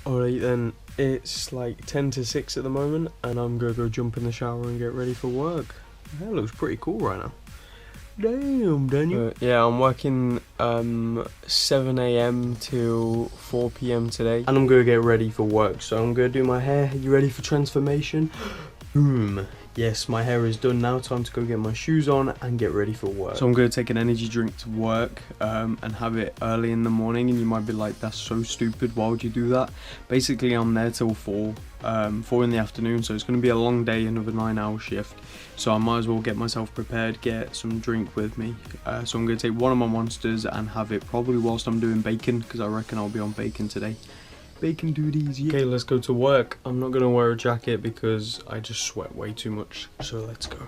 Alright then, it's like 10 to 6 at the moment, and I'm gonna go jump in the shower and get ready for work. That looks pretty cool right now. Damn, Daniel. Yeah, I'm working 7 AM till 4 PM today, and I'm gonna get ready for work. So I'm gonna do my hair. You ready for transformation? Boom. Yes, my hair is done now. Time to go get my shoes on and get ready for work. So I'm going to take an energy drink to work and have it early in the morning. And you might be like, that's so stupid. Why would you do that? Basically, I'm there till 4 in the afternoon. So it's going to be a long day, another 9-hour shift. So I might as well get myself prepared, get some drink with me. So I'm going to take one of my Monsters and have it probably whilst I'm doing bacon, because I reckon I'll be on bacon today. Bacon duties, yeah. Okay, let's go to work. I'm not gonna wear a jacket because I just sweat way too much. So let's go.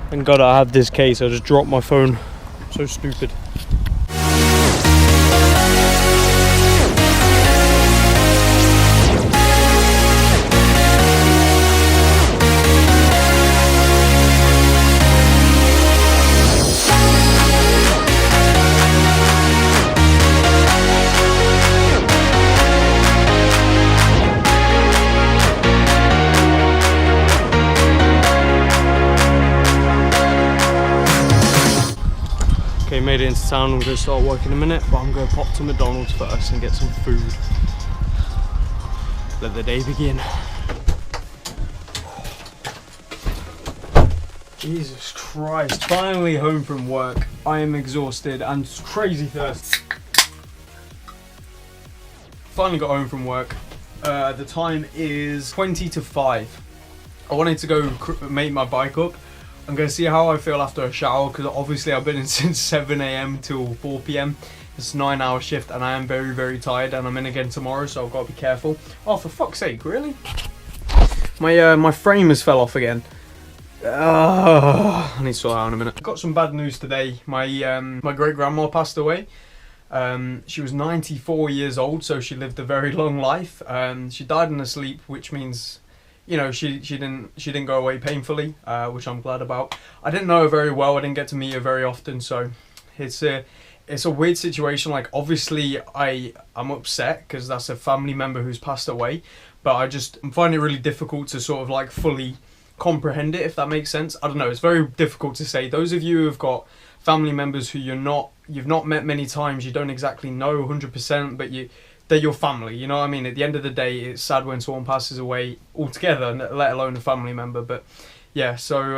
Thank God I have this case. I just dropped my phone. So stupid. Okay, made it into town. I'm going to start work in a minute, but I'm going to pop to McDonald's first and get some food. Let the day begin. Jesus Christ, finally home from work. I am exhausted and crazy thirsty. Finally got home from work. The time is 20 to 5. I wanted to go make my bike up. I'm going to see how I feel after a shower, because obviously I've been in since 7 AM till 4 PM. It's a 9-hour shift and I am very, very tired, and I'm in again tomorrow, so I've got to be careful. Oh, for fuck's sake, really? My frame has fell off again. I need to sort that out in a minute. I've got some bad news today. My great-grandma passed away. She was 94 years old, so she lived a very long life. She died in her sleep, which means, you know, she didn't go away painfully, which I'm glad about. I didn't know her very well. I didn't get to meet her very often, so it's a weird situation. Like, obviously I'm upset because that's a family member who's passed away, but I'm finding it really difficult to sort of like fully comprehend it, if that makes sense. I don't know, it's very difficult to say. Those of you who have got family members who you've not met many times, you don't exactly know 100%, but they're your family, you know what I mean? At the end of the day, it's sad when someone passes away altogether, let alone a family member. But yeah, so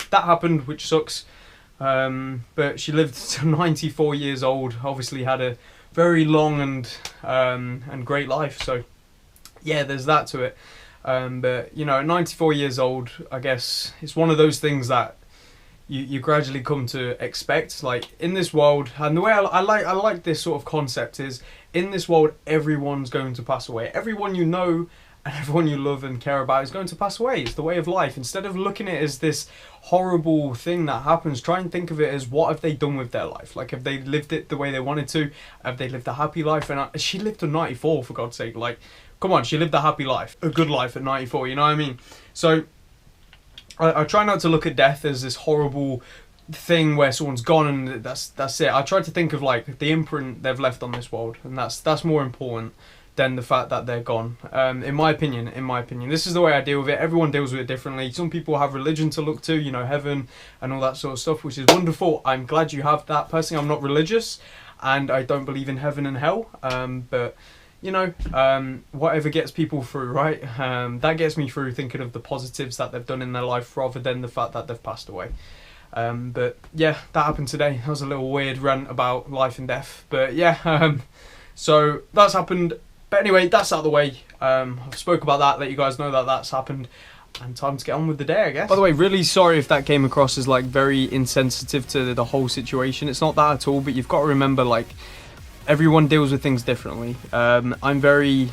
that happened, which sucks. But she lived to 94 years old, obviously had a very long and great life. So yeah, there's that to it. But you know, at 94 years old, I guess it's one of those things that you gradually come to expect. Like, in this world, and the way I like this sort of concept is, in this world, everyone's going to pass away. Everyone you know and everyone you love and care about is going to pass away. It's the way of life. Instead of looking at it as this horrible thing that happens, try and think of it as, what have they done with their life? Like, have they lived it the way they wanted to? Have they lived a happy life? And she lived to 94, for God's sake. Like, come on, she lived a happy life, a good life at 94, you know what I mean? So I try not to look at death as this horrible thing where someone's gone and that's it. I try to think of like the imprint they've left on this world, and that's more important than the fact that they're gone. In my opinion, this is the way I deal with it. Everyone deals with it differently. Some people have religion to look to, you know, heaven and all that sort of stuff, which is wonderful. I'm glad you have that. Personally, I'm not religious and I don't believe in heaven and hell, but you know, whatever gets people through, right? That gets me through, thinking of the positives that they've done in their life rather than the fact that they've passed away. But yeah, that happened today. That was a little weird rant about life and death, but yeah, so that's happened. But anyway, that's out of the way. I've spoke about that, let you guys know that that's happened, and time to get on with the day, I guess. By the way, really sorry if that came across as like very insensitive to the whole situation. It's not that at all, but you've got to remember, like, everyone deals with things differently. I'm very,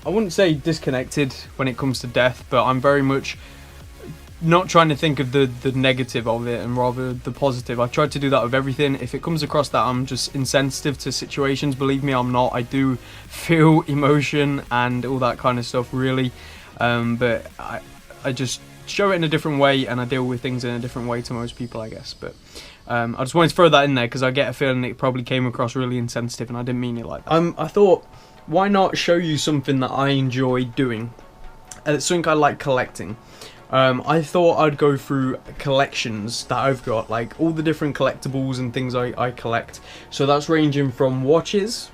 I wouldn't say disconnected when it comes to death, but I'm very much not trying to think of the negative of it and rather the positive. I tried to do that with everything. If it comes across that I'm just insensitive to situations, believe me, I'm not. I do feel emotion and all that kind of stuff, really, but I just show it in a different way, and I deal with things in a different way to most people, I guess. But I just wanted to throw that in there because I get a feeling it probably came across really insensitive, and I didn't mean it like that. I thought, why not show you something that I enjoy doing? It's something I like collecting. I thought I'd go through collections that I've got, like all the different collectibles and things I collect. So that's ranging from watches,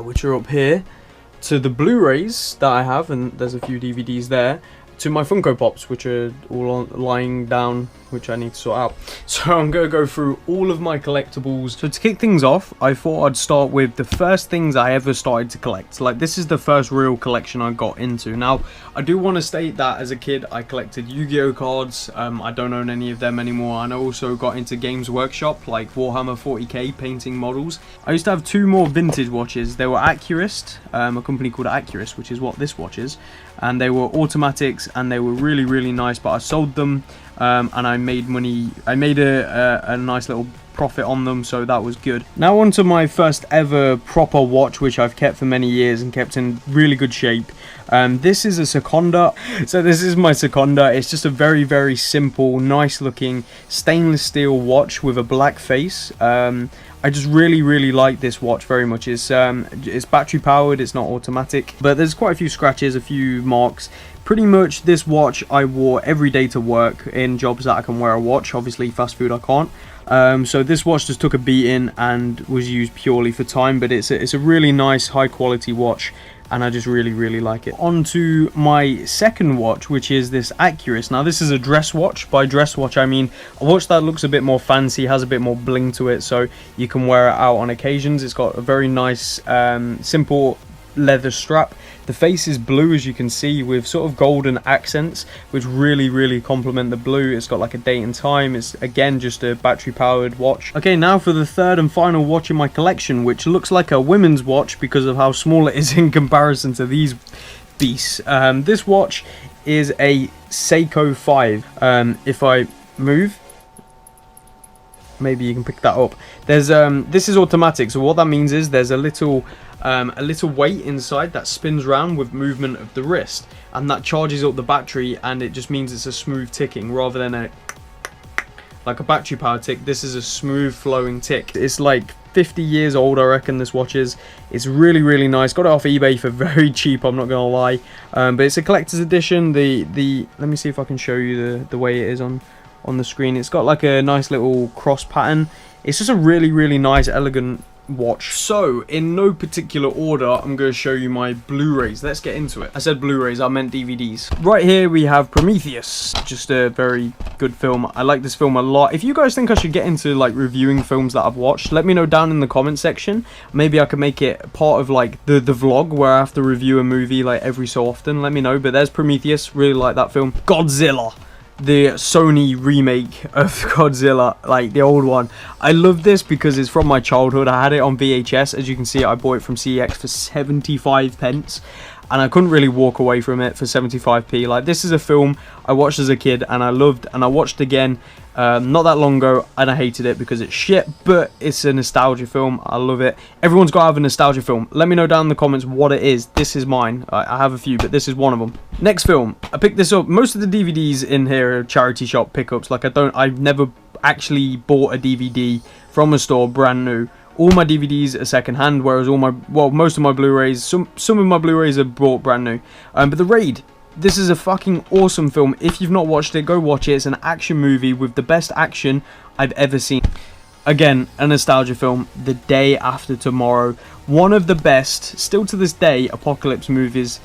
which are up here, to the Blu-rays that I have, and there's a few DVDs there, to my Funko Pops, which are all lying down, which I need to sort out. So I'm going to go through all of my collectibles. So to kick things off, I thought I'd start with the first things I ever started to collect. Like, this is the first real collection I got into. Now, I do want to state that as a kid, I collected Yu-Gi-Oh cards. I don't own any of them anymore, and I also got into Games Workshop, like Warhammer 40k painting models. I used to have two more vintage watches. They were Accurist, a company called Accurist, which is what this watch is. And they were automatics, and they were really, really nice, but I sold them, and I made money. I made a nice little profit on them, so that was good. Now on to my first ever proper watch, which I've kept for many years and kept in really good shape. This is a Seconda. So this is my Seconda. It's just a very, very simple, nice looking stainless steel watch with a black face. I just really, really like this watch very much. It's battery powered, it's not automatic, but there's quite a few scratches, a few marks. Pretty much this watch I wore every day to work in jobs that I can wear a watch. Obviously fast food I can't. So this watch just took a beating and was used purely for time, but it's a really nice high quality watch, and I just really, really like it. On to my second watch, which is this Accurist. Now this is a dress watch. By dress watch I mean a watch that looks a bit more fancy, has a bit more bling to it, so you can wear it out on occasions. It's got a very nice simple leather strap. The face is blue, as you can see, with sort of golden accents, which really, really complement the blue. It's got like a date and time. It's again just a battery powered watch. Okay, now for the third and final watch in my collection, which looks like a women's watch because of how small it is in comparison to these beasts. This watch is a Seiko 5. If I move, maybe you can pick that up. There's this is automatic, so what that means is there's a little weight inside that spins around with movement of the wrist, and that charges up the battery, and it just means it's a smooth ticking rather than like a battery powered tick. This is a smooth flowing tick. It's like 50 years old, I reckon this watch is. It's really, really nice. Got it off eBay for very cheap, I'm not gonna lie, but it's a collector's edition. The let me see if I can show you the way it is on the screen. It's got like a nice little cross pattern. It's just a really, really nice, elegant watch. So in no particular order, I'm going to show you my Blu-rays. Let's get into it. I said Blu-rays, I meant DVDs. Right here we have Prometheus, just a very good film. I like this film a lot. If you guys think I should get into like reviewing films that I've watched, let me know down in the comment section. Maybe I could make it part of like the vlog where I have to review a movie like every so often. Let me know. But there's Prometheus, really like that film. Godzilla, the Sony remake of Godzilla, like the old one. I love this because it's from my childhood. I had it on VHS. As you can see, I bought it from CEX for 75 pence, and I couldn't really walk away from it for 75p. Like, this is a film I watched as a kid and I loved, and I watched again not that long ago, and I hated it because it's shit, but it's a nostalgia film. I love it. Everyone's got to have a nostalgia film. Let me know down in the comments what it is. This is mine. I have a few, but this is one of them. Next film, I picked this up. Most of the DVDs in here are charity shop pickups. Like, I've never actually bought a DVD from a store brand new. All my DVDs are second hand, whereas most of my Blu-rays, some of my Blu-rays are bought brand new. But The Raid, this is a fucking awesome film. If you've not watched it, go watch it. It's an action movie with the best action I've ever seen. Again, a nostalgia film. The Day After Tomorrow, one of the best, still to this day, apocalypse movies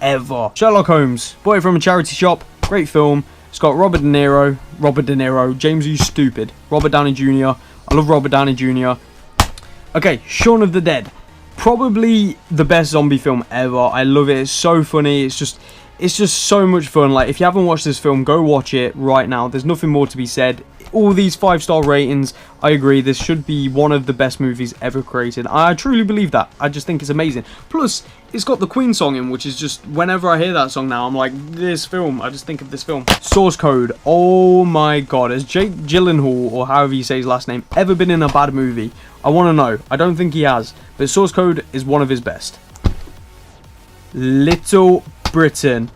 ever. Sherlock Holmes, bought it from a charity shop. Great film. It's got Robert De Niro, James, you stupid, Robert Downey Jr. I love Robert Downey Jr. Okay, Shaun of the Dead, probably the best zombie film ever. I love it. It's so funny. It's just so much fun. Like, if you haven't watched this film, go watch it right now. There's nothing more to be said. all these 5-star ratings. I agree, this should be one of the best movies ever created. I truly believe that. I just think it's amazing. Plus, it's got the Queen song in, which is just, whenever I hear that song now, I'm like, this film. I just think of this film. Source Code. Oh my god. Has Jake Gyllenhaal, or however you say his last name, ever been in a bad movie? I want to know. I don't think he has. But Source Code is one of his best. Little Britain.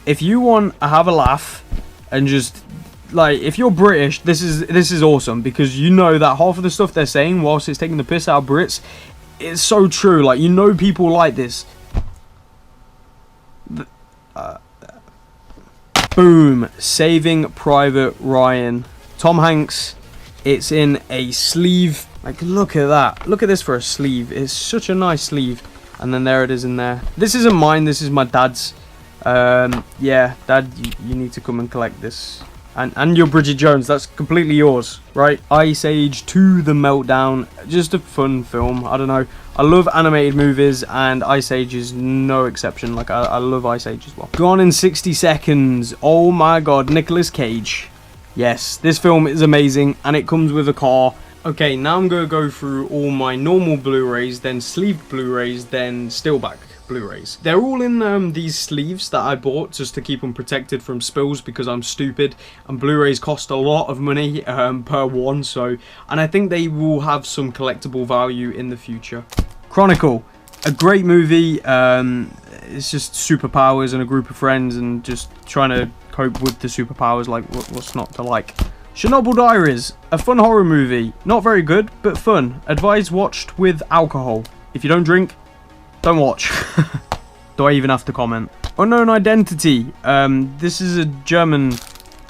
If you want to have a laugh and just, like, if you're British, this is awesome, because you know that half of the stuff they're saying, whilst it's taking the piss out of Brits, it's so true. Like, you know people like this. Boom. Saving Private Ryan. Tom Hanks. It's in a sleeve. Like, look at that. Look at this for a sleeve. It's such a nice sleeve. And then there it is in there. This isn't mine. This is my dad's. Yeah, Dad, you need to come and collect this. And your Bridget Jones, that's completely yours, right? Ice Age 2: The Meltdown, just a fun film. I don't know. I love animated movies, and Ice Age is no exception. Like, I love Ice Age as well. Gone in 60 Seconds. Oh my god, Nicolas Cage. Yes, this film is amazing, and it comes with a car. Okay, now I'm going to go through all my normal Blu-rays, then sleeved Blu-rays, then stillback Blu-rays. They're all in these sleeves that I bought just to keep them protected from spills, because I'm stupid, and Blu-rays cost a lot of money per one, so, and I think they will have some collectible value in the future. Chronicle, a great movie. It's just superpowers and a group of friends and just trying to cope with the superpowers. Like, what's not to like? Chernobyl Diaries, a fun horror movie. Not very good, but fun. Advised watched with alcohol. If you don't drink, don't watch. Do I even have to comment? Unknown Identity. This is a German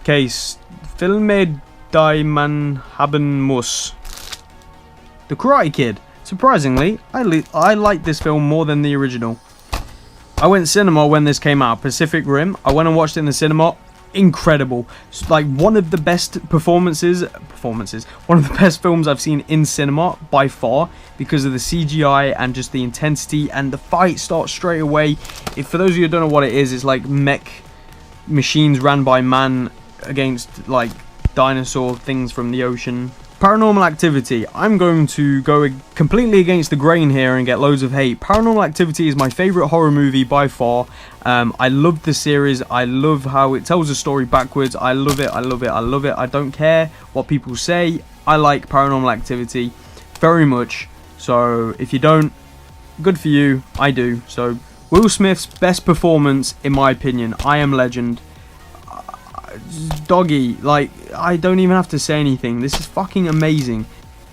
case. Filme die man haben muss. The Karate Kid. Surprisingly, I like this film more than the original. I went cinema when this came out. Pacific Rim. I went and watched it in the cinema. Incredible. Like, one of the best performances, one of the best films I've seen in cinema by far, because of the CGI and just the intensity, and the fight starts straight away. For those of you who don't know what it is, it's like mech machines ran by man against like dinosaur things from the ocean. Paranormal Activity. I'm going to go completely against the grain here and get loads of hate. Paranormal Activity is my favourite horror movie by far. I love the series. I love how it tells a story backwards. I love it. I love it. I love it. I don't care what people say. I like Paranormal Activity very much. So if you don't, good for you. I do. So Will Smith's best performance, in my opinion. I Am Legend. Doggy, like, I don't even have to say anything. This is fucking amazing.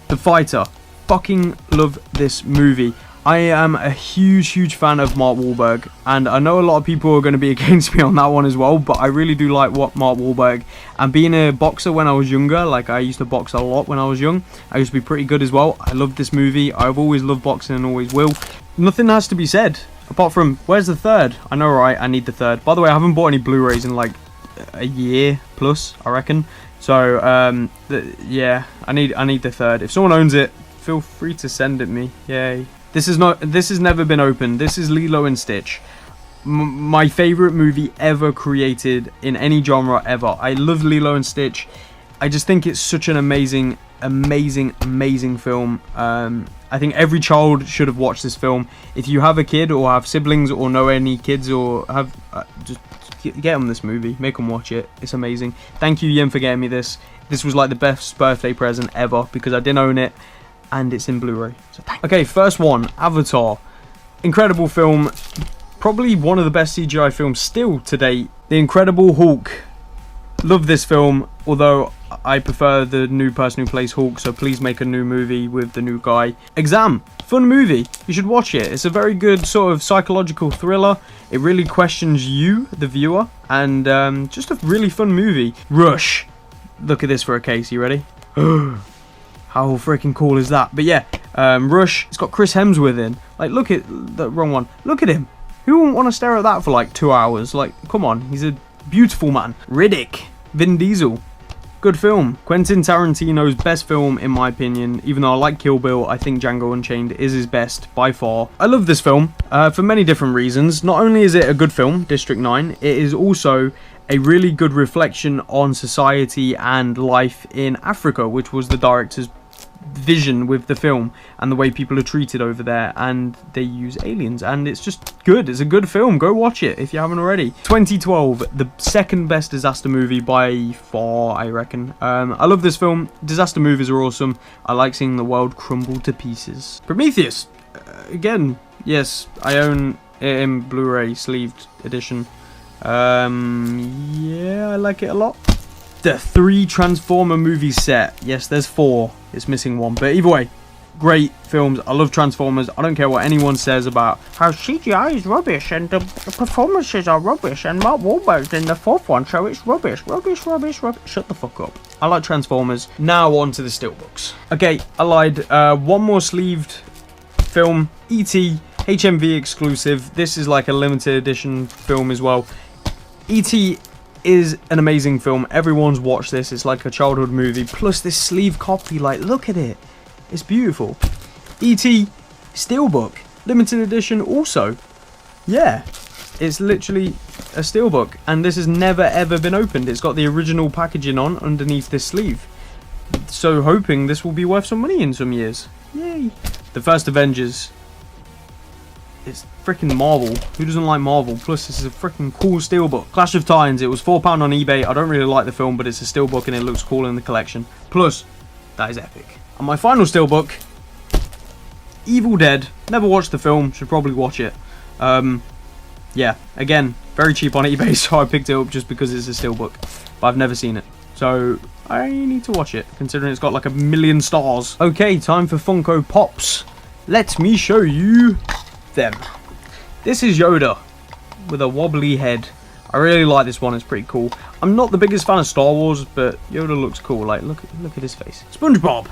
The Fighter, fucking love this movie. I am a huge fan of Mark Wahlberg, and I know a lot of people are going to be against me on that one as well, but I really do like Mark Wahlberg. And being a boxer when I was younger, like, I used to box a lot when I was young. I used to be pretty good as well. I love this movie. I've always loved boxing and always will. Nothing has to be said apart from, where's the third? I know, right? I need the third. By the way, I haven't bought any Blu-rays in like a year plus, I reckon. So yeah, I need the third. If someone owns it, feel free to send it me. Yay. This has never been opened. This is Lilo and Stitch, my favorite movie ever created in any genre ever. I love Lilo and Stitch. I just think it's such an amazing film. I think every child should have watched this film. If you have a kid or have siblings or know any kids or have just get them this movie, make them watch it. It's amazing. Thank you, Yin, for getting me this. This was like the best birthday present ever, because I didn't own it and it's in Blu-ray. So okay, first one, Avatar. Incredible film. Probably one of the best CGI films still to date. The Incredible Hulk. Love this film, although I prefer the new person who plays Hulk, so please make a new movie with the new guy. Exam. Fun movie. You should watch it. It's a very good sort of psychological thriller. It really questions you, the viewer, and just a really fun movie. Rush. Look at this for a case. You ready? How freaking cool is that? But yeah, Rush. It's got Chris Hemsworth in. Like, look at the wrong one. Look at him. Who wouldn't want to stare at that for like 2 hours? Like, come on. He's a beautiful man. Riddick. Vin Diesel. Good film. Quentin Tarantino's best film, in my opinion. Even though I like Kill Bill, I think Django Unchained is his best by far. I love this film for many different reasons. Not only is it a good film, District 9, it is also a really good reflection on society and life in Africa, which was the director's vision with the film and the way people are treated over there, and they use aliens, and it's just good. It's a good film. Go watch it if you haven't already. 2012, the second best disaster movie by far, I reckon. I love this film. Disaster movies are awesome. I like seeing the world crumble to pieces. Prometheus, again, yes, I own it in Blu-ray sleeved edition. Yeah, I like it a lot. The 3 Transformer movie set. Yes, there's 4. It's missing 1. But either way, great films. I love Transformers. I don't care what anyone says about how CGI is rubbish and the performances are rubbish and Mark Wahlberg's in the 4th one, so it's rubbish. Shut the fuck up. I like Transformers. Now on to the steelbooks. Okay, I lied. One more sleeved film. E.T. HMV exclusive. This is like a limited edition film as well. E.T. is an amazing film. Everyone's watched this. It's like a childhood movie. Plus this sleeve copy, like, look at it. It's beautiful. E.T. Steelbook. Limited edition also. Yeah. It's literally a steelbook. And this has never ever been opened. It's got the original packaging on underneath this sleeve. So hoping this will be worth some money in some years. Yay. The first Avengers. It's freaking Marvel. Who doesn't like Marvel? Plus, this is a freaking cool steelbook. Clash of Titans. It was £4 on eBay. I don't really like the film, but it's a steelbook and it looks cool in the collection. Plus, that is epic. And my final steelbook, Evil Dead. Never watched the film. Should probably watch it. Yeah. Again, very cheap on eBay, so I picked it up just because it's a steelbook. But I've never seen it. So, I need to watch it, considering it's got like 1 million stars. Okay, time for Funko Pops. Let me show you them. This is Yoda with a wobbly head. I really like this one. It's pretty cool. I'm not the biggest fan of Star Wars, but Yoda looks cool. Like, look at his face. SpongeBob.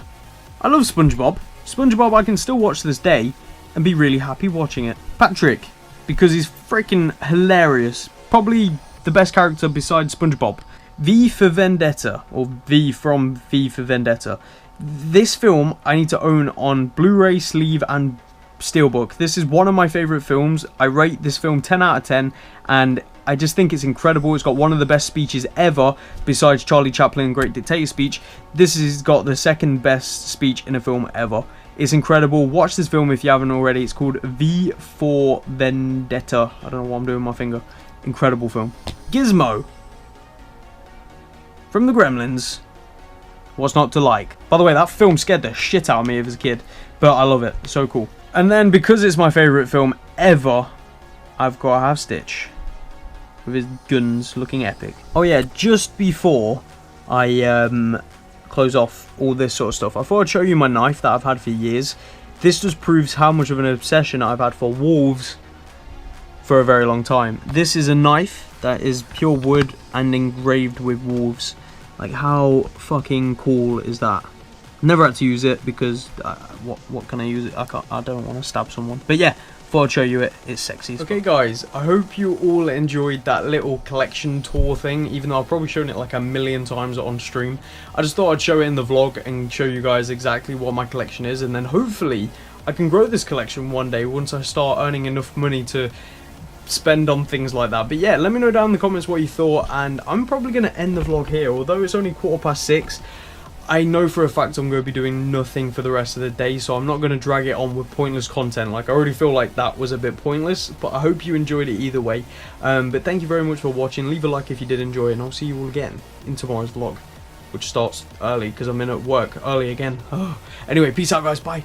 I love SpongeBob. SpongeBob I can still watch to this day and be really happy watching it. Patrick, because he's freaking hilarious. Probably the best character besides SpongeBob. V for Vendetta, or V from V for Vendetta. This film I need to own on Blu-ray, sleeve and steelbook. This is one of my favourite films. I rate this film 10 out of 10 and I just think it's incredible. It's got one of the best speeches ever besides Charlie Chaplin's Great Dictator speech. This has got the second best speech in a film ever. It's incredible. Watch this film if you haven't already. It's called V for Vendetta. I don't know what I'm doing with my finger. Incredible film. Gizmo from the Gremlins. What's not to like? By the way, that film scared the shit out of me as a kid, but I love it. It's so cool. And then, because it's my favourite film ever, I've got to have Stitch with his guns looking epic. Oh yeah, just before I close off all this sort of stuff, I thought I'd show you my knife that I've had for years. This just proves how much of an obsession I've had for wolves for a very long time. This is a knife that is pure wood and engraved with wolves. Like, how fucking cool is that? Never had to use it because what can I use it? I don't want to stab someone. But yeah, thought I'd show you it. It's sexy. Okay guys, I hope you all enjoyed that little collection tour thing, even though I've probably shown it like 1 million times on stream. I just thought I'd show it in the vlog and show you guys exactly what my collection is, and then hopefully I can grow this collection one day once I start earning enough money to spend on things like that. But yeah, let me know down in the comments what you thought, and I'm probably going to end the vlog here. Although it's only 6:15, I know for a fact I'm going to be doing nothing for the rest of the day, so I'm not going to drag it on with pointless content. Like, I already feel like that was a bit pointless, but I hope you enjoyed it either way. But thank you very much for watching. Leave a like if you did enjoy it, and I'll see you all again in tomorrow's vlog, which starts early because I'm in at work early again. Anyway, peace out guys, bye.